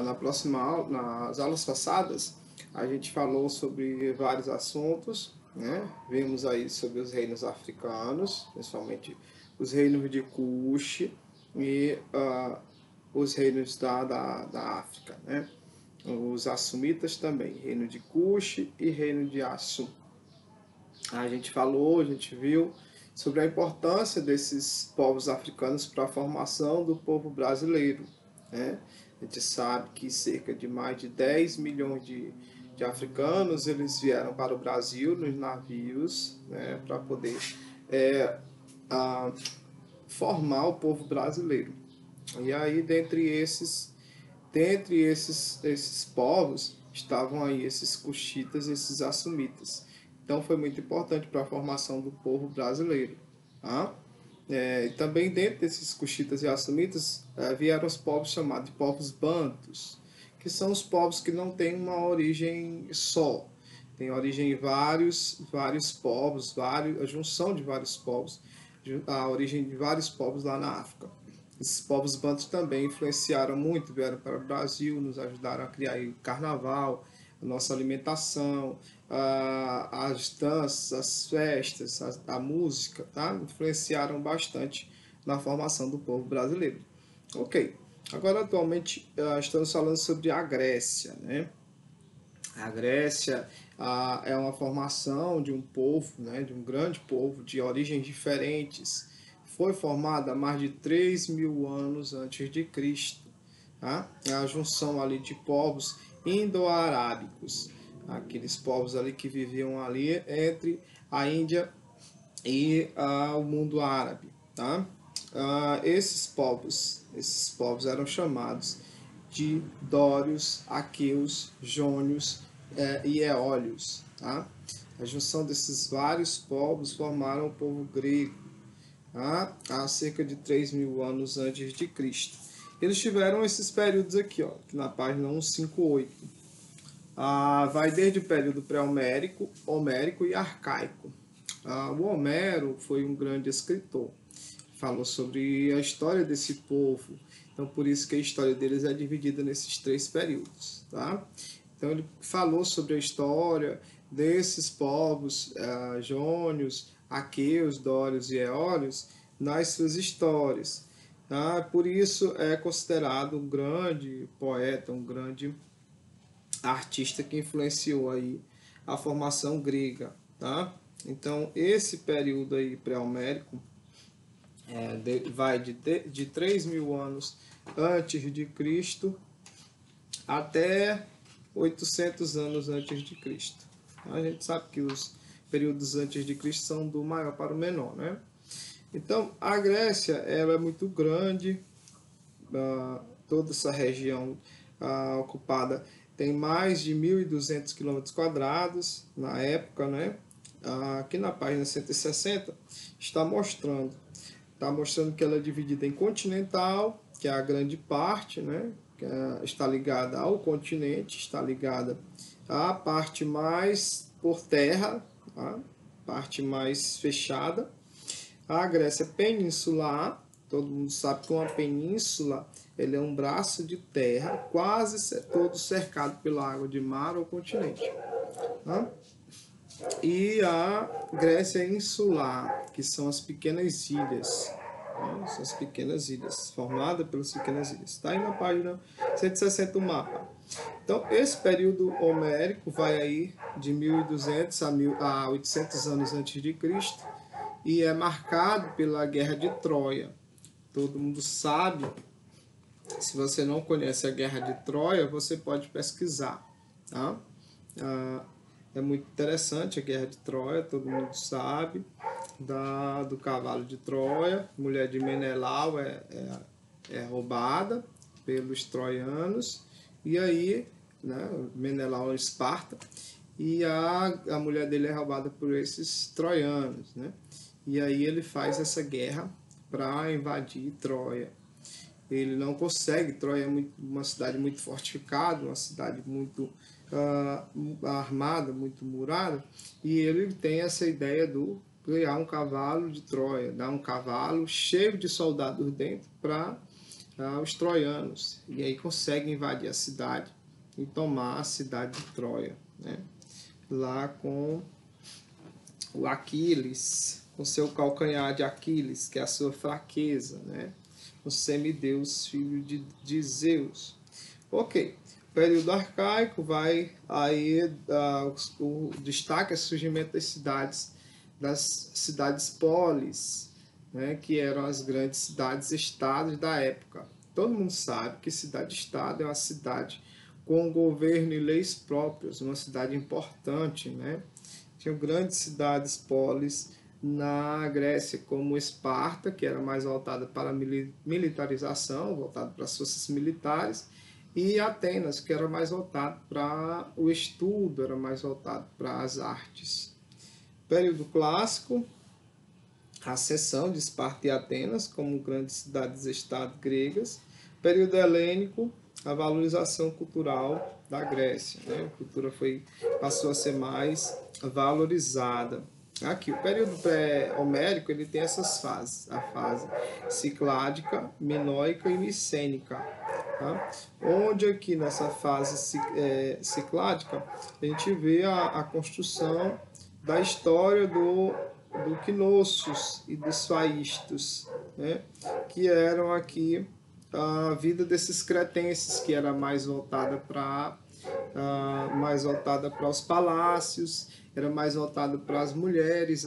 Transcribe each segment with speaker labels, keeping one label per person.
Speaker 1: Na próxima aula, nas aulas passadas, a gente falou sobre vários assuntos, né? Vimos aí sobre os reinos africanos, principalmente os reinos de Kush e os reinos da África, né? Os assumitas também, reino de Kush e reino de Assum. A gente viu sobre a importância desses povos africanos para a formação do povo brasileiro, né? A gente sabe que cerca de mais de 10 milhões de africanos eles vieram para o Brasil nos navios, né, para poder é, a, formar o povo brasileiro. E aí, dentre esses povos, estavam aí esses cuxitas, esses assumitas. Então foi muito importante para a formação do povo brasileiro. Tá? E também dentro desses cuxitas e assumitas vieram os povos chamados de povos bantus, que são os povos que não têm uma origem só. Tem origem em vários povos, a junção de vários povos, a origem de vários povos lá na África. Esses povos bantus também influenciaram muito, vieram para o Brasil, nos ajudaram a criar o carnaval, a nossa alimentação, as danças, as festas, a música, tá? Influenciaram bastante na formação do povo brasileiro. Ok, agora atualmente estamos falando sobre a Grécia, né? A Grécia é uma formação de um povo, né, de um grande povo de origens diferentes. Foi formada há mais de 3.000 anos antes de Cristo. Tá? É a junção ali de povos indo-arábicos, aqueles povos ali que viviam ali entre a Índia e o mundo árabe. Tá? Esses povos eram chamados de dórios, aqueus, jônios e eólios. Tá? A junção desses vários povos formaram o povo grego, tá? Há cerca de 3.000 anos antes de Cristo. Eles tiveram esses períodos aqui, ó, aqui na página 158. Vai desde o período pré-homérico, homérico e arcaico. O Homero foi um grande escritor. Falou sobre a história desse povo. Então, por isso que a história deles é dividida nesses 3 períodos. Tá? Então, ele falou sobre a história desses povos jônios, aqueus, dórios e eólios nas suas histórias. Tá? Por isso é considerado um grande poeta, um grande artista que influenciou aí a formação grega. Tá? Então, esse período aí pré-homérico vai de 3.000 anos antes de Cristo até 800 anos antes de Cristo. A gente sabe que os períodos antes de Cristo são do maior para o menor, né? Então, a Grécia ela é muito grande, toda essa região ocupada tem mais de 1.200 km² na época, né? Aqui na página 160 está mostrando que ela é dividida em continental, que é a grande parte, né? Que está ligada ao continente, está ligada à parte mais por terra, tá? Parte mais fechada. A Grécia peninsular, todo mundo sabe que uma península ele é um braço de terra quase todo cercado pela água de mar ou continente. Tá? E a Grécia insular, que são as pequenas ilhas. Né? São as pequenas ilhas, formadas pelas pequenas ilhas. Está aí na página 160 o mapa. Então, esse período homérico vai aí de 1.200 a 800 anos antes de Cristo e é marcado pela Guerra de Troia. Todo mundo sabe. Se você não conhece a Guerra de Troia, você pode pesquisar. Tá? É muito interessante a Guerra de Troia, todo mundo sabe. Do cavalo de Troia, mulher de Menelau é roubada pelos troianos. E aí, né, Menelau é Esparta. E a mulher dele é roubada por esses troianos. Né? E aí ele faz essa guerra para invadir Troia. Ele não consegue. Troia é uma cidade muito fortificada, uma cidade muito armada, muito murada, e ele tem essa ideia do criar um cavalo de Troia, dar um cavalo cheio de soldados dentro para os troianos, e aí conseguem invadir a cidade e tomar a cidade de Troia, né? Lá com o Aquiles, com seu calcanhar de Aquiles, que é a sua fraqueza, né? O semideus, filho de Zeus. Ok, período arcaico vai aí o destaque é o surgimento das cidades polis, né, que eram as grandes cidades-estados da época. Todo mundo sabe que cidade-estado é uma cidade com governo e leis próprias, uma cidade importante, né? Tinham grandes cidades polis na Grécia, como Esparta, que era mais voltada para a militarização, voltada para as forças militares, e Atenas, que era mais voltado para o estudo, era mais voltado para as artes. Período clássico, a ascensão de Esparta e Atenas como grandes cidades-estado gregas. Período helênico, a valorização cultural da Grécia, né? A cultura passou a ser mais valorizada. Aqui, o período pré-homérico ele tem essas fases: a fase cicládica, minoica e micênica. Tá? Onde aqui nessa fase cicládica a gente vê a construção da história do Knossos e dos faístos, né? Que eram aqui a vida desses cretenses, que era mais voltada para os palácios, era mais voltada para as mulheres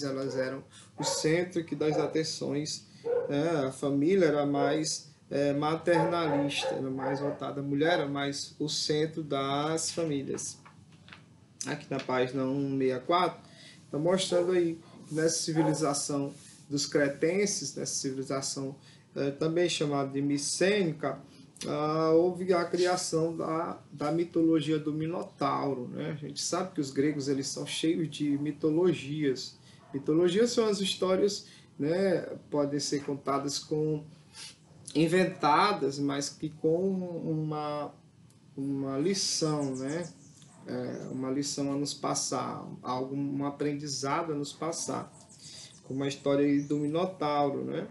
Speaker 1: elas eram o centro aqui das atenções, né? A família era mais maternalista, era mais voltada, a mulher era mais o centro das famílias. Aqui na página 164, está mostrando aí que nessa civilização dos cretenses, nessa civilização também chamada de micênica, houve a criação da mitologia do Minotauro, né? A gente sabe que os gregos eles são cheios de mitologias. Mitologias são as histórias, né, podem ser contadas inventadas, mas que com uma lição, né? Uma lição a nos passar, um aprendizado a nos passar, como a história aí do Minotauro, né?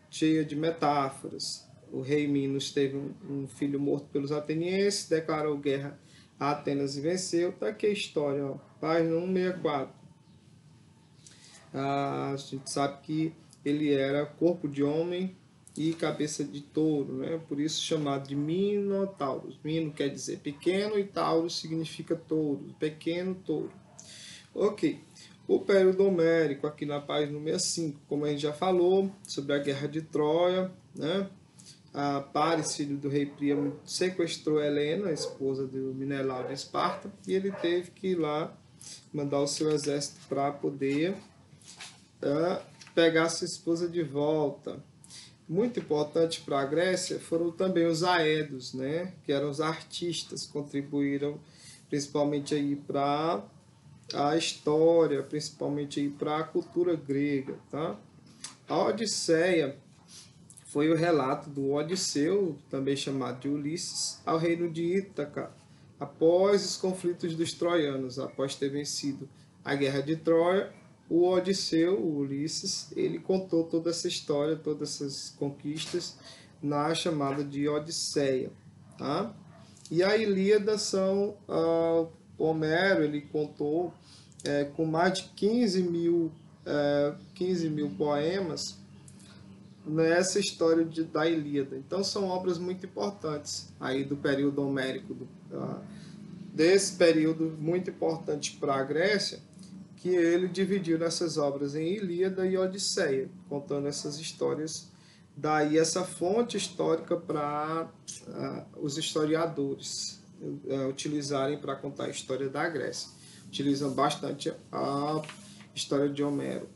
Speaker 1: Cheia de metáforas. O rei Minos teve um filho morto pelos atenienses, declarou guerra a Atenas e venceu. Está aqui a história, ó, página 164. A gente sabe que ele era corpo de homem e cabeça de touro, né? Por isso chamado de Minotauro. Mino quer dizer pequeno e Tauro significa touro, pequeno touro. Ok, o período homérico, aqui na página 65, como a gente já falou, sobre a guerra de Troia, né? A Paris, filho do rei Príamo, sequestrou Helena, a esposa do Menelau de Esparta, e ele teve que ir lá mandar o seu exército para poder pegar sua esposa de volta. Muito importante para a Grécia foram também os aedos, né? Que eram os artistas, contribuíram principalmente aí para a história, principalmente aí para a cultura grega, tá? A Odisseia foi o relato do Odisseu, também chamado de Ulisses, ao reino de Ítaca, após os conflitos dos troianos, após ter vencido a guerra de Troia. O Odisseu, o Ulisses, ele contou toda essa história, todas essas conquistas na chamada de Odisseia, tá? E a Ilíada são Homero, ele contou com mais de 15 mil poemas nessa história da Ilíada. Então são obras muito importantes aí do período homérico, desse período muito importante para a Grécia, que ele dividiu nessas obras em Ilíada e Odisseia, contando essas histórias. Daí essa fonte histórica para os historiadores utilizarem para contar a história da Grécia. Utilizam bastante a história de Homero,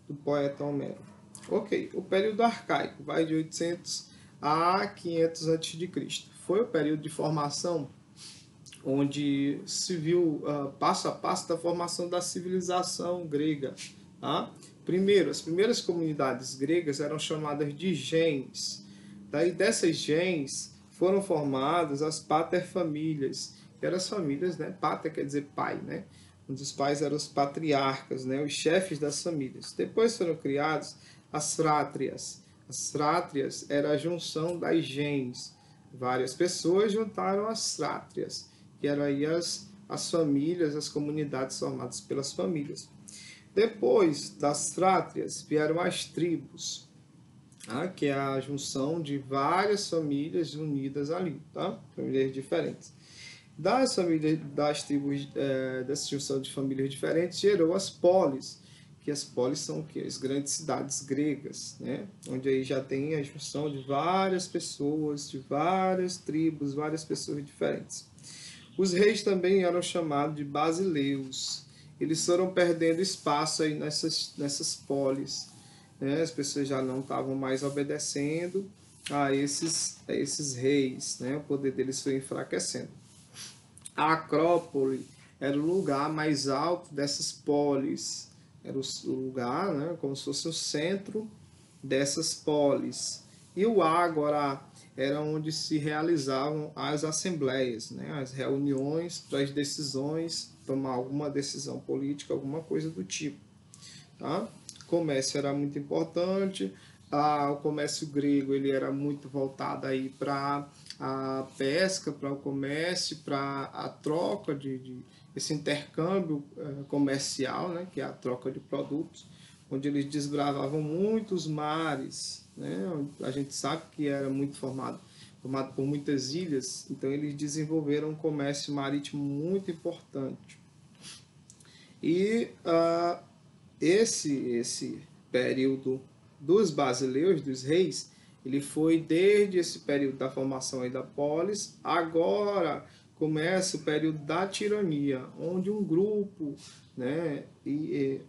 Speaker 1: do poeta Homero. Ok, o período arcaico vai de 800 a 500 a.C. Foi o período de formação onde se viu passo a passo da formação da civilização grega. Tá? Primeiro, as primeiras comunidades gregas eram chamadas de gens. Daí dessas gens foram formadas as paterfamílias, que eram as famílias, né? Pater quer dizer pai, né? Um dos pais eram os patriarcas, né? Os chefes das famílias. Depois foram criados as frátrias. As frátrias era a junção das gens. Várias pessoas juntaram as frátrias, que eram aí as famílias, as comunidades formadas pelas famílias. Depois das frátrias vieram as tribos, tá? Que é a junção de várias famílias unidas ali, tá? Famílias diferentes. Das famílias, das tribos, dessa junção de famílias diferentes, gerou as polis, que as polis são o quê? As grandes cidades gregas, né? Onde aí já tem a junção de várias pessoas, de várias tribos, várias pessoas diferentes. Os reis também eram chamados de basileus. Eles foram perdendo espaço aí nessas polis, né? As pessoas já não estavam mais obedecendo a esses reis, né? O poder deles foi enfraquecendo. A Acrópole era o lugar mais alto dessas polis, era o lugar, né, como se fosse o centro dessas polis. E o Ágora era onde se realizavam as assembleias, né, as reuniões para as decisões, tomar alguma decisão política, alguma coisa do tipo. Tá? O comércio era muito importante, o comércio grego ele era muito voltado aí para a pesca, para o comércio, para a troca esse intercâmbio comercial, né, que é a troca de produtos, onde eles desbravavam muitos mares, né, a gente sabe que era muito formado por muitas ilhas, então eles desenvolveram um comércio marítimo muito importante. E esse período dos basileus, dos reis, ele foi desde esse período da formação aí da polis, agora começa o período da tirania, onde um grupo, né,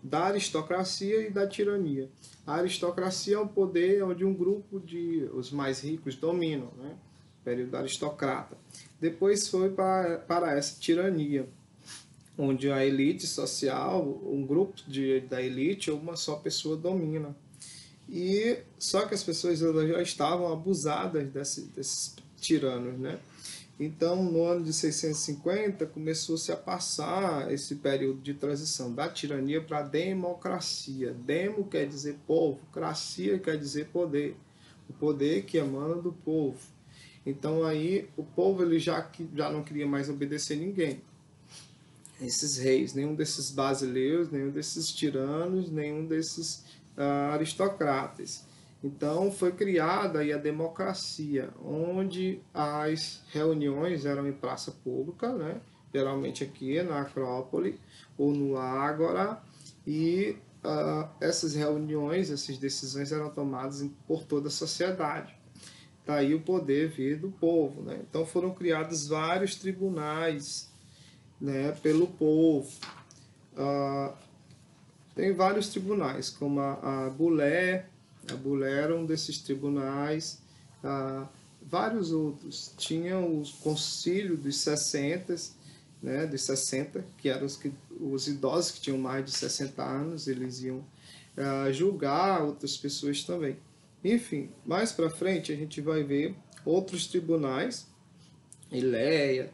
Speaker 1: da aristocracia e da tirania. A aristocracia é um poder onde um grupo de os mais ricos dominam, né, período aristocrata. Depois foi para essa tirania, onde a elite social, um grupo da elite ou uma só pessoa domina. E só que as pessoas já estavam abusadas desses tiranos, né? Então, no ano de 650, começou-se a passar esse período de transição da tirania para a democracia. Demo quer dizer povo, cracia quer dizer poder. O poder que emana do povo. Então, aí, o povo ele já não queria mais obedecer ninguém. Esses reis, nenhum desses basileus, nenhum desses tiranos, nenhum desses aristocratas. Então foi criada aí a democracia, onde as reuniões eram em praça pública, né? Geralmente aqui na Acrópole ou no Ágora, e essas reuniões, essas decisões eram tomadas por toda a sociedade. Daí o poder vir do povo, né? Então foram criados vários tribunais, né, pelo povo. Tem vários tribunais, como a Bulé. A Bulé era um desses tribunais. Vários outros. Tinha o Concílio dos 60, né, dos 60, que eram os idosos que tinham mais de 60 anos, eles iam julgar outras pessoas também. Enfim, mais para frente a gente vai ver outros tribunais, Ileia,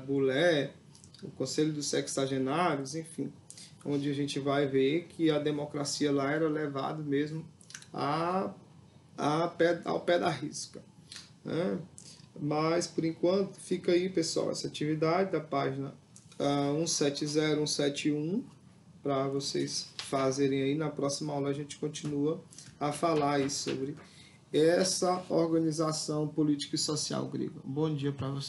Speaker 1: Bulé, o Conselho dos Sexagenários, enfim, onde a gente vai ver que a democracia lá era levada mesmo ao pé da risca, né? Mas, por enquanto, fica aí, pessoal, essa atividade da página 170, 171, para vocês fazerem aí. Na próxima aula a gente continua a falar aí sobre essa organização política e social grega. Bom dia para vocês.